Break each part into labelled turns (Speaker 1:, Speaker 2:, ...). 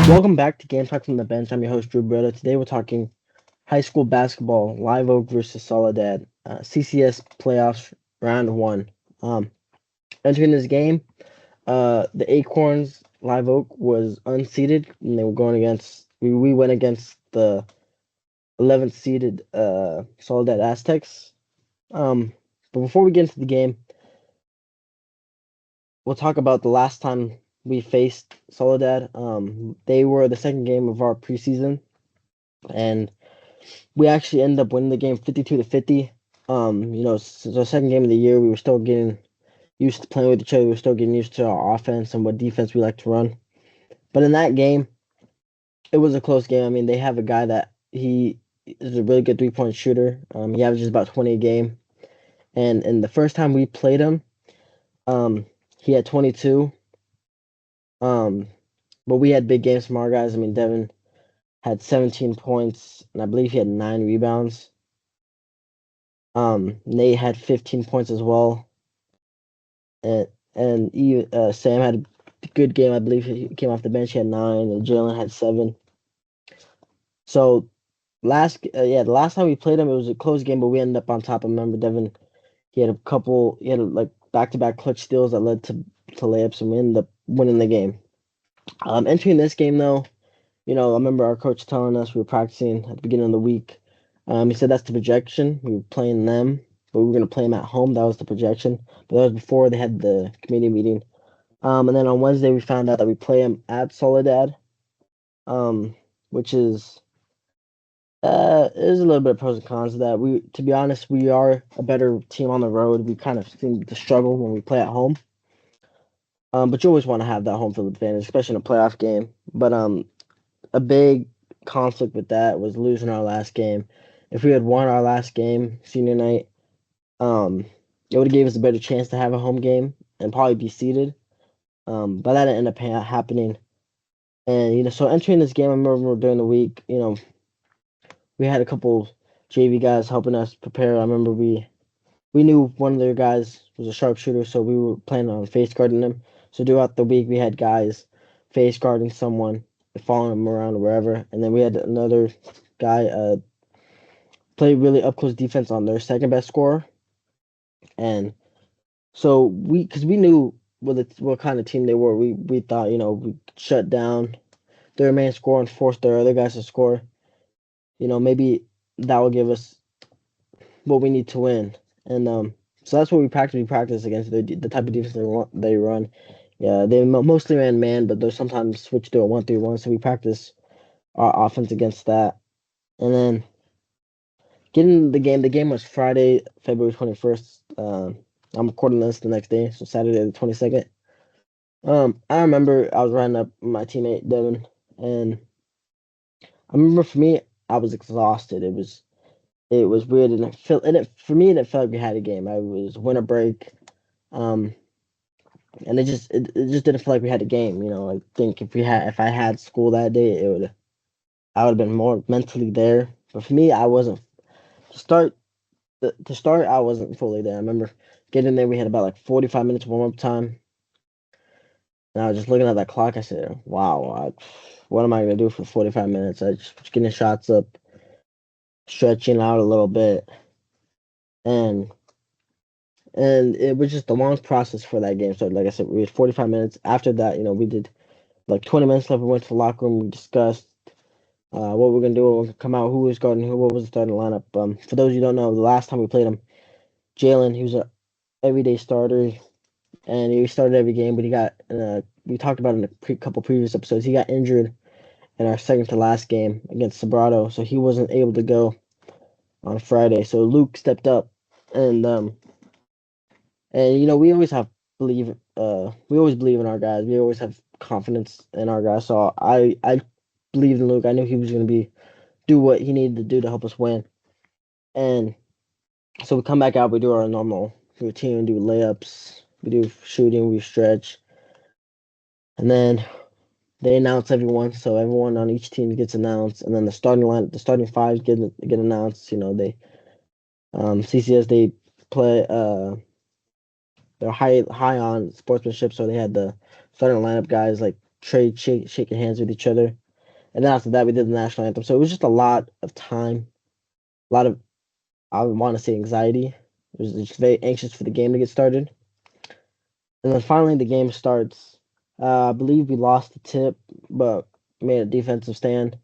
Speaker 1: Welcome back to Game Talk from the Bench. I'm your host, Drew Brito. Today we're talking high school basketball, Live Oak versus Soledad, CCS playoffs, round one. Entering this game, the Acorns Live Oak was unseeded, and they were going against. We went against the 11th seeded Soledad Aztecs. But before we get into the game, we'll talk about the last time we faced Soledad. They were the second game of our preseason, and we actually ended up winning the game 52-50. It's the second game of the year. We were still getting used to playing with each other. We were still getting used to our offense and what defense we like to run. But in that game, it was a close game. I mean, they have a guy that he is a really good 3-point shooter. He averages about 20 a game. And in the first time we played him, he had 22. But we had big games from our guys. I mean, Devin had 17 points, and I believe he had 9 rebounds. Nate had 15 points as well, and Sam had a good game. I believe he came off the bench. He had 9, and Jalen had 7. So the last time we played him, it was a close game, but we ended up on top. I remember Devin. He had like back-to-back clutch steals that led to layups, and we ended up winning the game. Entering this game though, I remember our coach telling us we were practicing at the beginning of the week. He said that's the projection. We were playing them, but we were going to play them at home. That was the projection. But that was before they had the committee meeting. And then on Wednesday, we found out that we play them at Soledad, which is there's a little bit of pros and cons of that. To be honest, we are a better team on the road. We kind of seem to struggle when we play at home. But you always want to have that home field advantage, especially in a playoff game. But a big conflict with that was losing our last game. If we had won our last game senior night, it would have gave us a better chance to have a home game and probably be seeded. But that didn't end up happening. And so entering this game, I remember during the week, we had a couple JV guys helping us prepare. I remember we knew one of their guys was a sharpshooter, so we were planning on face guarding him. So throughout the week, we had guys face guarding someone, following him around wherever, and then we had another guy play really up close defense on their second best scorer. And so because we knew what kind of team they were, we thought we shut down their main scorer and force their other guys to score. Maybe that will give us what we need to win. And so that's what we practice. We practice against the type of defense they run. Yeah, they mostly ran man, but they'll sometimes switch to a 1-3-1. So we practice our offense against that. And then getting the game. The game was Friday, February 21st. I'm recording this the next day, so Saturday the 22nd. I remember I was riding up with my teammate Devin, and I remember for me, I was exhausted. It was weird, and for me, it felt like we had a game. I was winter break, and it just didn't feel like we had a game. I think if I had school that day, I would have been more mentally there. But for me, I wasn't. To start, I wasn't fully there. I remember getting there. We had about like 45 minutes warm up time, and I was just looking at that clock. I said, "Wow, what am I gonna do for 45 minutes?" I just was getting shots up, stretching out a little bit, and it was just a long process for that game. So, like I said, we had 45 minutes. After that, we did like 20 minutes left. We went to the locker room. We discussed what we're gonna do. What we're gonna come out. Who was guarding who? What was the starting lineup? For those you don't know, the last time we played him, Jalen, he was a everyday starter, and he started every game. But he got we talked about it in a couple previous episodes. He got injured in our second to last game against Sobrato, so he wasn't able to go on Friday. So Luke stepped up, and we always believe we always believe in our guys. We always have confidence in our guys. So I believed in Luke. I knew he was going to do what he needed to do to help us win. And so we come back out, we do our normal routine, do layups, we do shooting, we stretch. And then they announce everyone, so everyone on each team gets announced, and then the starting fives get announced. They CCS, they play they're high on sportsmanship, so they had the starting lineup guys like shaking hands with each other. And then after that, we did the national anthem. So it was just a lot of time, a lot of, I would want to say, anxiety. It was just very anxious for the game to get started. And then finally, the game starts. I believe we lost the tip, but made a defensive stand.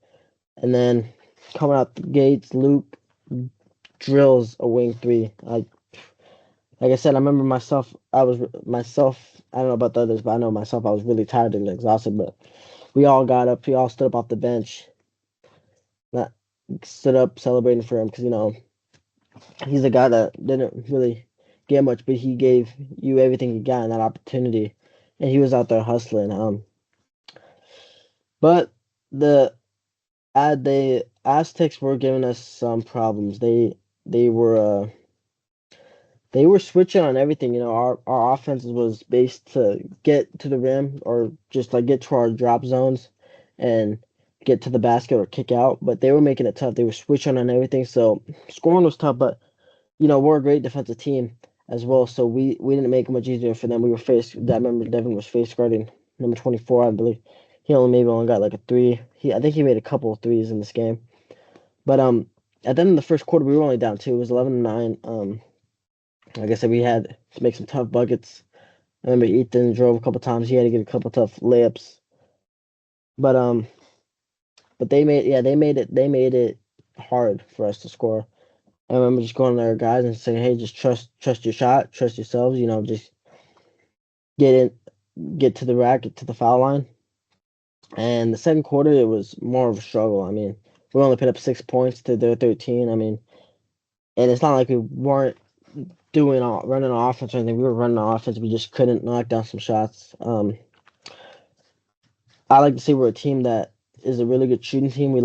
Speaker 1: And then coming out the gates, Luke drills a wing three. Like I said, I remember myself. I was myself. I don't know about the others, but I know myself. I was really tired and exhausted. But we all got up. We all stood up off the bench. Not stood up celebrating for him because he's a guy that didn't really get much, but he gave you everything he got in that opportunity, and he was out there hustling. But the Aztecs were giving us some problems. They were uh they were switching on everything. Our offense was based to get to the rim or just like get to our drop zones and get to the basket or kick out. But they were making it tough. They were switching on everything. So scoring was tough, but we're a great defensive team as well. So we didn't make it much easier for them. We were faced. I remember Devin was face guarding number 24, I believe. He only got like a three. I think he made a couple of threes in this game. But at the end of the first quarter, we were only down two. It was 11-9. Like I said, we had to make some tough buckets. I remember Ethan drove a couple times. He had to get a couple tough layups. But they made it hard for us to score. I remember just going to their guys and saying, "Hey, just trust your shot, trust yourselves. Just get get to the rack, get to the foul line." And the second quarter, it was more of a struggle. I mean, we only put up 6 points to their 13. I mean, and it's not like we weren't running on offense or anything. We were running on offense. We just couldn't knock down some shots. I like to say we're a team that is a really good shooting team. We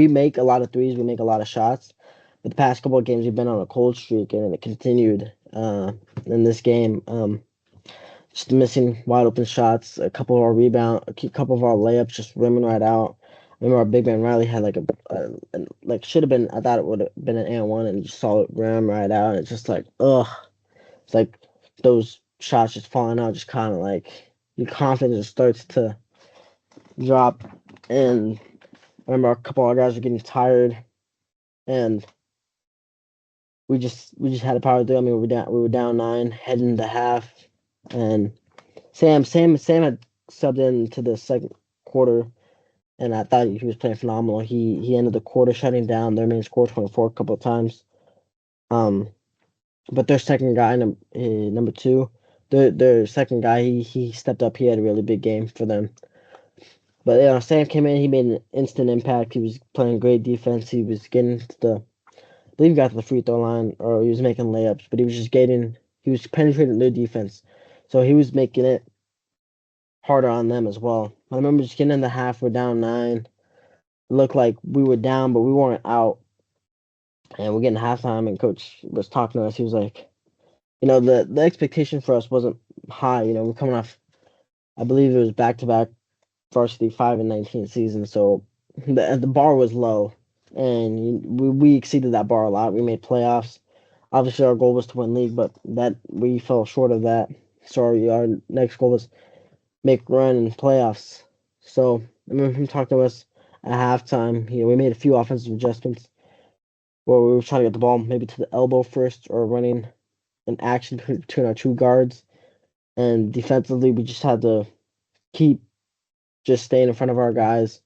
Speaker 1: make a lot of threes. We make a lot of shots. But the past couple of games, we've been on a cold streak, and it continued in this game. Just missing wide open shots, a couple of our a couple of our layups just rimming right out. I remember our big man Riley had like should have been. I thought it would have been an and one, and just saw it rim right out. And it's just like ugh. It's like those shots just falling out, just kind of like your confidence just starts to drop. And I remember a couple of guys were getting tired, and we just had to power through. I mean, we were down nine, heading into half, and Sam had subbed into the second quarter, and I thought he was playing phenomenal. He ended the quarter shutting down their main score 24 a couple of times. But their second guy, number two, their second guy, he stepped up. He had a really big game for them. But Sam came in. He made an instant impact. He was playing great defense. He was getting to I believe he got to the free throw line, or he was making layups. But he was penetrating their defense, so he was making it harder on them as well. I remember just getting in the half. We're down nine. It looked like we were down, but we weren't out. And we're getting halftime, and coach was talking to us. He was like, the expectation for us wasn't high. We're coming off, I believe it was back to back varsity 5-19 season, so the bar was low, and we exceeded that bar a lot. We made playoffs. Obviously, our goal was to win league, but that we fell short of that. So our next goal was make run in playoffs. So I remember him talking to us at halftime. We made a few offensive adjustments where we were trying to get the ball maybe to the elbow first, or running an action between our two guards. And defensively, we just had to keep just staying in front of our guys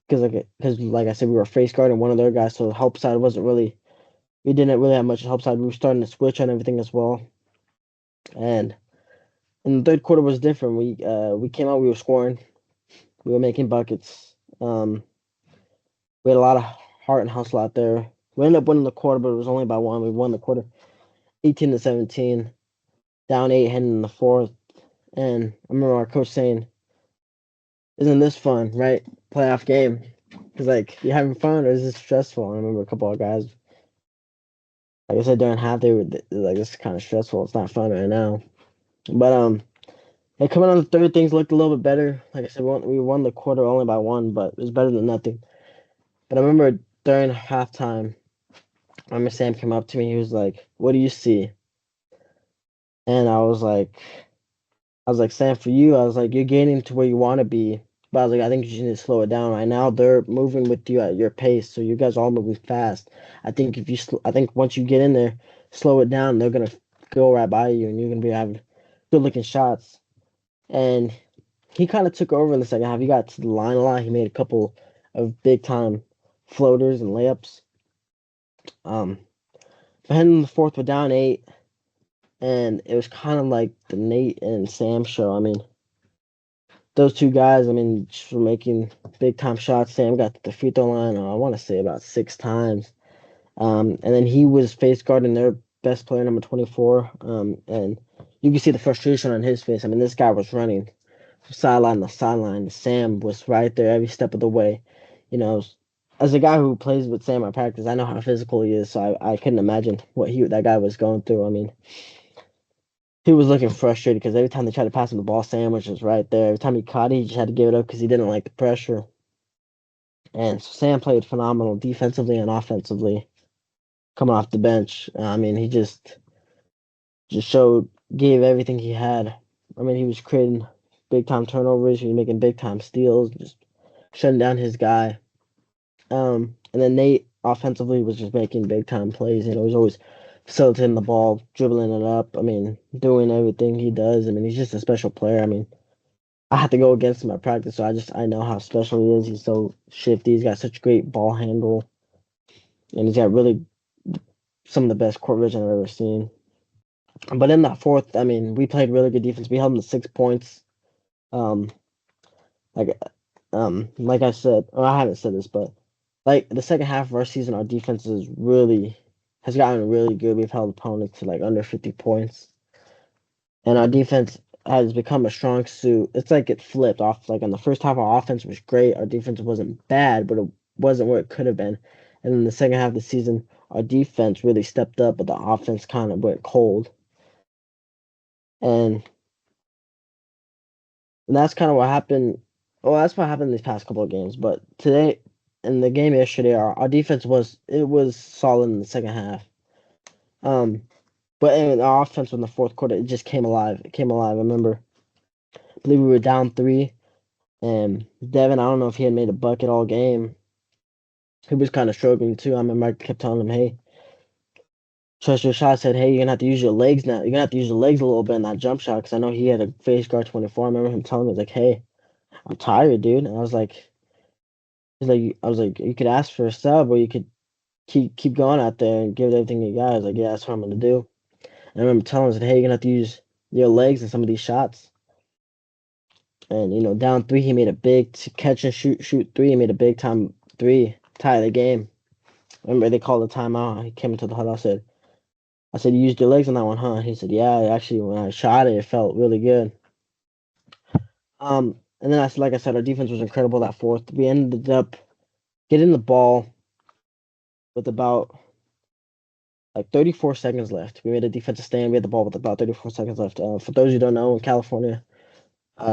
Speaker 1: because like I said, we were face guarding one of their guys, so the help side we didn't really have much help side. We were starting to switch on everything as well. And the third quarter was different. We came out, we were scoring, we were making buckets. We had a lot of heart and hustle out there. We ended up winning the quarter, but it was only by one. We won the quarter 18-17, down eight heading in the fourth. And I remember our coach saying, "Isn't this fun, right? Playoff game." He's like, "You having fun or is this stressful?" I remember a couple of guys, like I said, during half, they were like, "This is kind of stressful. It's not fun right now." But and coming on the third, things looked a little bit better. Like I said, we won the quarter only by one, but it was better than nothing. But I remember during halftime, I remember Sam came up to me. He was like, "What do you see?" And I was like, I was like, Sam, for you, I was like, you're getting to where you want to be. But I was like, I think you need to slow it down right now. They're moving with you at your pace, so you guys are all moving fast. I think if you, I think once you get in there, slow it down, they're gonna go right by you, and you're gonna be having good looking shots. And he kind of took over in the second half. He got to the line a lot. He made a couple of big time floaters and layups. Um, but in the fourth, we're down 8, and it was kind of like the Nate and Sam show. I mean, those two guys, I mean, just were making big time shots. Sam got to the free throw line, I want to say about 6 times. And then he was face guarding their best player, number 24. And you can see the frustration on his face. I mean, this guy was running from sideline to sideline. Sam was right there every step of the way. You know, as a guy who plays with Sam at practice, I know how physical he is, so I couldn't imagine what that guy was going through. I mean, he was looking frustrated because every time they tried to pass him the ball, Sandwich was right there. Every time he caught it, he just had to give it up because he didn't like the pressure. And so Sam played phenomenal defensively and offensively coming off the bench. I mean, he just gave everything he had. I mean, he was creating big time turnovers. He was making big time steals, just shutting down his guy. And then Nate offensively was just making big time plays. You know, he's always facilitating the ball, dribbling it up. I mean, doing everything he does. I mean, he's just a special player. I mean, I had to go against him at practice, so I know how special he is. He's so shifty. He's got such great ball handle, and he's got really some of the best court vision I've ever seen. But in that fourth, I mean, we played really good defense. We held him to 6 points. Um, like like I said, or I haven't said this, but like the second half of our season, our defense has gotten really good. We've held opponents to like under 50 points, and our defense has become a strong suit. It's like it flipped off. Like in the first half, our offense was great. Our defense wasn't bad, but it wasn't where it could have been. And in the second half of the season, our defense really stepped up, but the offense kind of went cold. And that's kind of what happened. Well, that's what happened these past couple of games. But today, in the game yesterday, our defense was solid in the second half. But in our offense in the fourth quarter, it just came alive. It came alive. I remember, I believe we were down 3, and Devin, I don't know if he had made a bucket all game. He was kind of struggling too. I remember I kept telling him, "Hey, trust your shot." I said, "Hey, you're gonna have to use your legs now. You're gonna have to use your legs a little bit in that jump shot." Because I know he had a face guard 24. I remember him telling me, like, "Hey, I'm tired, dude." And I was like, you could ask for a sub, or you could keep going out there and give it everything you got. I was like, yeah, that's what I'm gonna do. And I remember telling him, I said, hey, you're gonna have to use your legs in some of these shots. And down 3, he made a big catch and shoot 3. He made a big time 3, tie the game. Remember they called a timeout. He came into the huddle. I said, you used your legs on that one, huh? He said, yeah. Actually, when I shot it, it felt really good. And then like I said, our defense was incredible that fourth. We ended up getting the ball with about like 34 seconds left. We made a defensive stand. We had the ball with about 34 seconds left. For those who don't know, in California,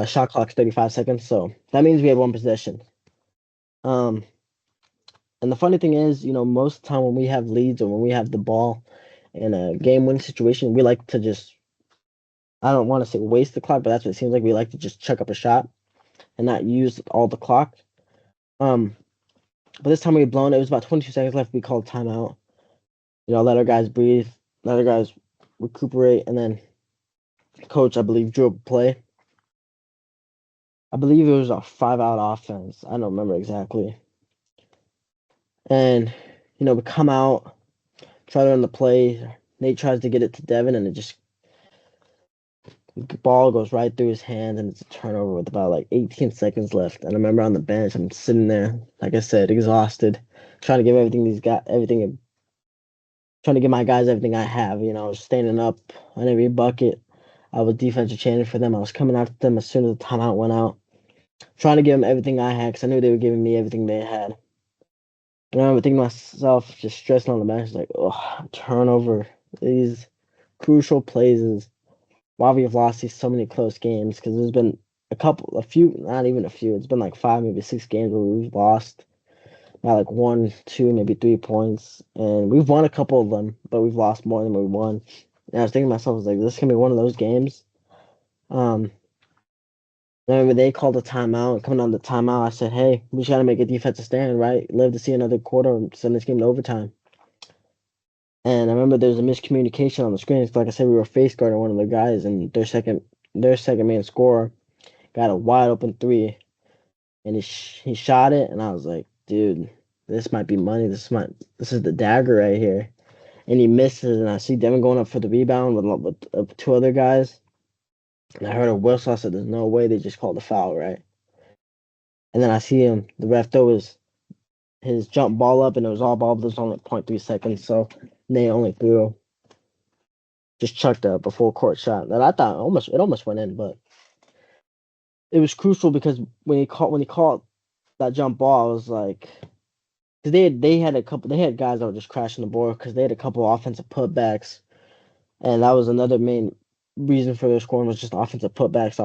Speaker 1: shot clock's 35 seconds, so that means we had one possession. And the funny thing is, most of the time when we have leads or when we have the ball in a game-winning situation, we like to just, I don't want to say waste the clock, but that's what it seems like. We like to just chuck up a shot and not use all the clock. But this time we had blown it. It was about 22 seconds left. We called timeout. Let our guys breathe, let our guys recuperate, and then coach, I believe, drew a play. I believe it was a 5-out offense. I don't remember exactly. And, we come out, try to run the play. Nate tries to get it to Devin, and the ball goes right through his hands, and it's a turnover with about like 18 seconds left. And I remember on the bench, I'm sitting there, like I said, exhausted, trying to give trying to give my guys everything I have. Standing up on every bucket. I was defensive chaining for them. I was coming after them as soon as the timeout went out, trying to give them everything I had because I knew they were giving me everything they had. And I remember thinking to myself, just stressing on the bench, like, oh, turnover. These crucial plays is why we've lost these so many close games, because there's been a few, not even a few. It's been like 5, maybe 6 games where we've lost by like 1, 2, maybe 3 points. And we've won a couple of them, but we've lost more than we won. And I was thinking to myself, I was like, this is going to be one of those games. I remember they called a timeout. Coming on the timeout, I said, "Hey, we just gotta make a defensive stand, right? Live to see another quarter, send this game to overtime." And I remember there was a miscommunication on the screen. Like I said, we were face guarding one of the guys, and their second man scorer got a wide open three, and he shot it, and I was like, "Dude, this might be money. This is the dagger right here." And he misses, and I see Devin going up for the rebound with two other guys, and I heard a whistle. I said, "There's no way they just called a foul, right?" And then I see the ref throw his jump ball up, and it was all ball, but there's only 0.3 seconds, so they only just chucked up a full court shot that I thought it almost went in, but it was crucial because when he called that jump ball, I was like, because they had guys that were just crashing the board because they had a couple offensive putbacks, and that was another main reason for their scoring was just offensive putbacks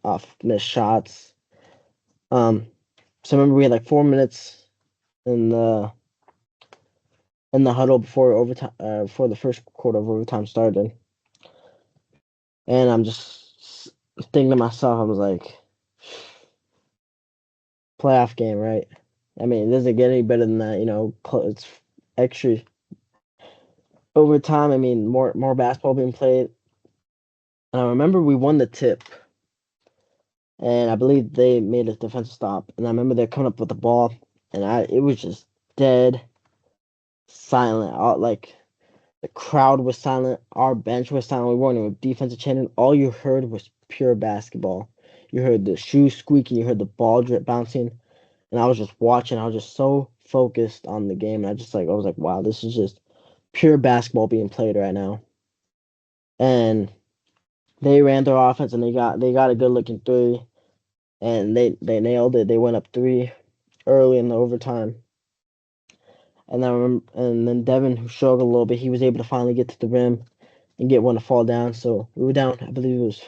Speaker 1: off missed shots. Um, so remember we had like 4 minutes in the huddle before overtime, before the first quarter of overtime started, and I'm just thinking to myself, I was like, playoff game, right? I mean, it doesn't get any better than that, It's extra overtime. I mean, more basketball being played, and I remember we won the tip, and I believe they made a defensive stop, and I remember they're coming up with the ball, and it was just dead silent. Like the crowd was silent, our bench was silent. We weren't even defensive chanting. All you heard was pure basketball. You heard the shoes squeaking, you heard the ball drip bouncing, and I was just watching. I was just so focused on the game, and I was like, wow, this is just pure basketball being played right now. And they ran their offense, and they got a good looking three, and they nailed it. They went up three early in the overtime. And then Devin, who struggled a little bit, he was able to finally get to the rim and get one to fall down. So we were down, I believe it was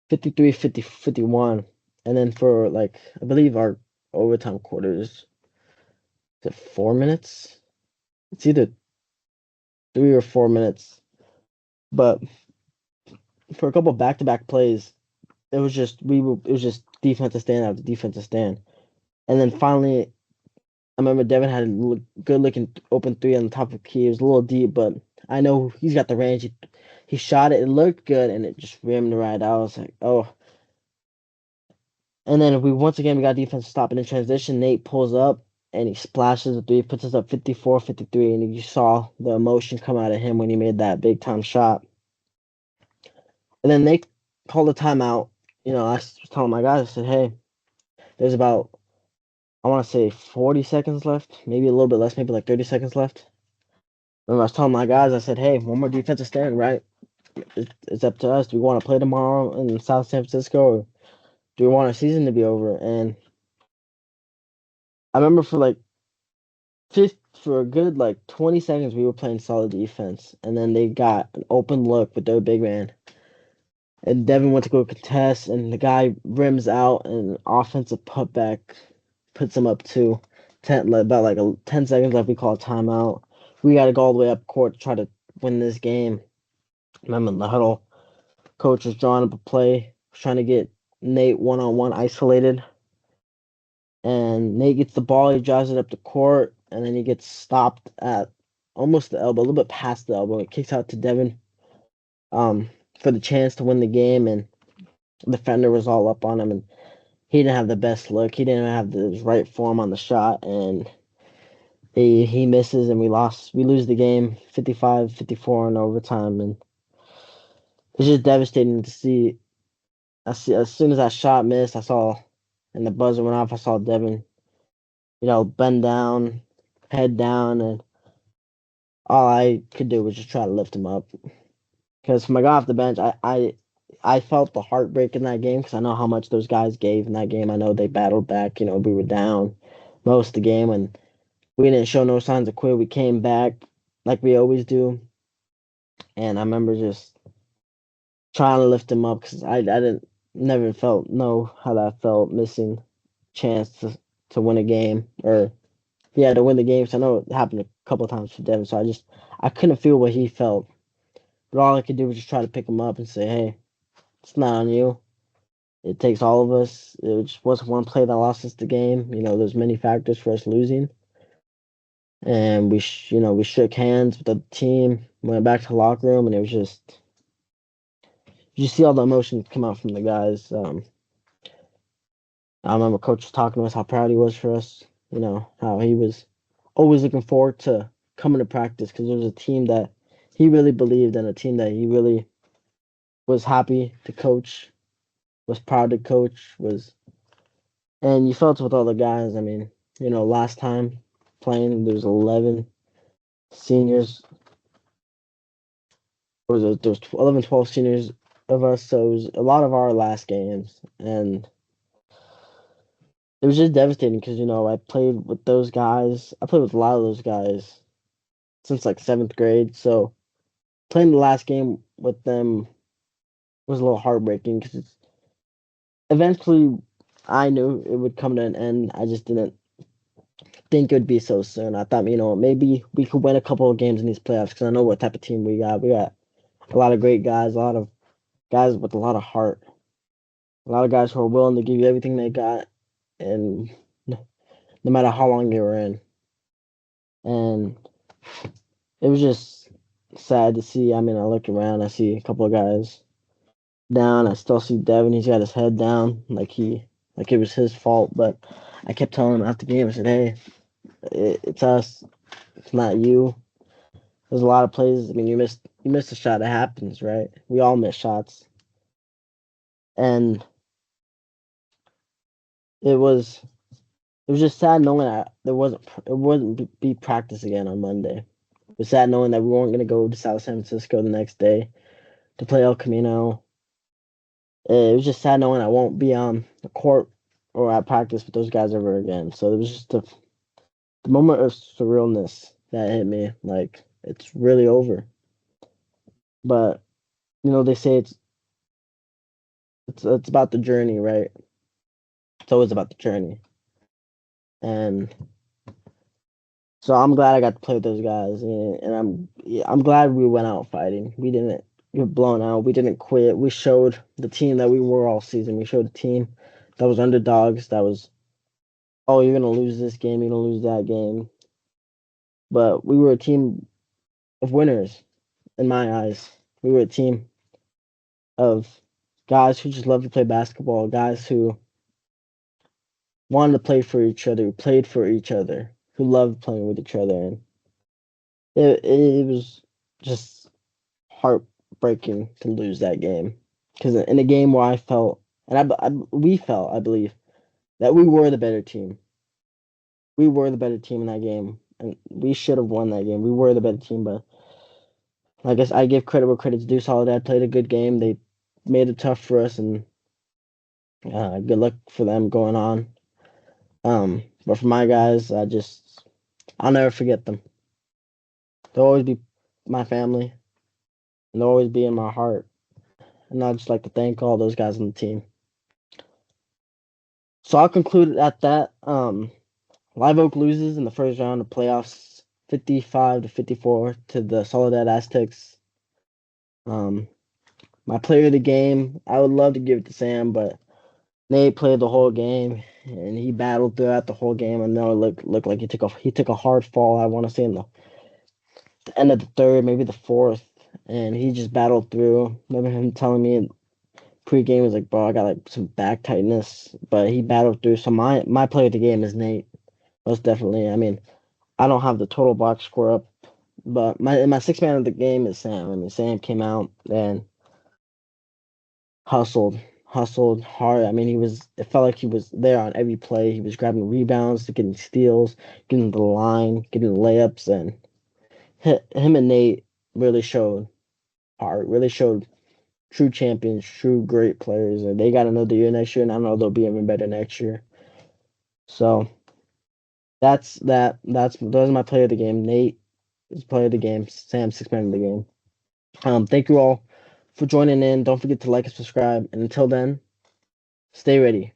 Speaker 1: 53, 50, 51. And then for like, I believe our overtime quarters, is it 4 minutes? It's either 3 or 4 minutes. But for a couple back to back plays, it was just defensive stand after defensive stand. And then finally, I remember Devin had a good looking open three on the top of the key. It was a little deep, but I know he's got the range. He shot it. It looked good, and it just rimmed right out. I was like, oh. And then we got defense stopping in transition. Nate pulls up and he splashes a three, puts us up 54-53, and you saw the emotion come out of him when he made that big time shot. And then they called a timeout. I was telling my guys, I said, hey, there's about, I want to say 40 seconds left, maybe a little bit less, maybe like 30 seconds left. And I was telling my guys, I said, hey, one more defensive stand, right? It's up to us. Do we want to play tomorrow in South San Francisco, or do we want our season to be over? And I remember for a good like 20 seconds, we were playing solid defense, and then they got an open look with their big man, and Devin went to go contest, and the guy rims out, and an offensive putback puts him up to 10, about like 10 seconds left. We call a timeout. We got to go all the way up court to try to win this game. Remember in the huddle, coach was drawing up a play, was trying to get Nate one-on-one isolated, and Nate gets the ball, he drives it up the court, and then he gets stopped at almost the elbow, a little bit past the elbow. It kicks out to Devin um, for the chance to win the game, and the defender was all up on him, and he didn't have the best look. He didn't have the right form on the shot, and he misses, and we lose the game 55-54 in overtime, and it's just devastating to see. As soon as that shot missed, I saw, and the buzzer went off, I saw Devin, bend down, head down, and all I could do was just try to lift him up. Because when I got off the bench, I felt the heartbreak in that game because I know how much those guys gave in that game. I know they battled back. We were down most of the game, and we didn't show no signs of quit. We came back like we always do, and I remember just trying to lift him up because I didn't never felt know how that felt missing chance to win a game or yeah to win the game. So I know it happened a couple of times for Devin. So I couldn't feel what he felt. But all I could do was just try to pick him up and say, hey, it's not on you. It takes all of us. It just wasn't one play that lost us the game. There's many factors for us losing, and we shook hands with the team, went back to the locker room, and it was just you see all the emotions come out from the guys. I remember coach was talking to us how proud he was for us. How he was always looking forward to coming to practice because it was a team that he really believed in, a team that he really was happy to coach, was proud to coach, and you felt with all the guys. I mean, last time playing, there was 11 seniors. There was 11, 12 seniors of us, so it was a lot of our last games, and it was just devastating because I played with those guys. I played with a lot of those guys since like 7th grade, so playing the last game with them was a little heartbreaking because eventually I knew it would come to an end. I just didn't think it would be so soon. I thought, maybe we could win a couple of games in these playoffs because I know what type of team we got. We got a lot of great guys, a lot of guys with a lot of heart, a lot of guys who are willing to give you everything they got, and no matter how long they were in. And it was just sad to see. I mean, I look around, I see a couple of guys down. I still see Devin. He's got his head down, like it was his fault. But I kept telling him after the game, I said, "Hey, it's us. It's not you." There's a lot of plays. I mean, you missed a shot. It happens, right? We all miss shots, and it was it was just sad knowing that it wouldn't be practice again on Monday. It was sad knowing that we weren't going to go to South San Francisco the next day to play El Camino. It was just sad knowing I won't be on the court or at practice with those guys ever again. So it was just the moment of surrealness that hit me. Like it's really over. But they say it's about the journey, right? It's always about the journey. And so I'm glad I got to play with those guys, and I'm glad we went out fighting. We didn't get blown out. We didn't quit. We showed the team that we were all season. We showed a team that was underdogs. That was, oh, you're gonna lose this game. You're gonna lose that game. But we were a team of winners in my eyes. We were a team of guys who just love to play basketball. Guys who wanted to play for each other, who played for each other, who loved playing with each other, and it was just heartbreaking to lose that game because in a game where I felt and we felt, I believe, that we were the better team. We were the better team in that game, and we should have won that game. We were the better team, but I guess I give credit where credit's due. Soledad played a good game. They made it tough for us, and good luck for them going on. But for my guys, I'll never forget them. They'll always be my family, and they'll always be in my heart. And I'd just like to thank all those guys on the team. So I'll conclude at that. Live Oak loses in the first round of playoffs, 55-54 to the Soledad Aztecs. My player of the game, I would love to give it to Sam, but Nate played the whole game and he battled throughout the whole game. I know it looked like he took a hard fall. I want to say in the end of the third, maybe the fourth, and he just battled through. Remember him telling me pregame was like, bro, I got like some back tightness, but he battled through. So my player of the game is Nate, most definitely. I mean, I don't have the total box score up, but my sixth man of the game is Sam. I mean, Sam came out and hustled hard. I mean, it felt like he was there on every play. He was grabbing rebounds, getting steals, getting to the line, getting layups, and him and Nate really showed heart, really showed true champions, true great players. And they got another year next year, and I know they'll be even better next year. So that's that. Those are my player of the game. Nate is player of the game. Sam, sixth man of the game. Thank you all for joining in. Don't forget to like and subscribe. And until then, stay ready.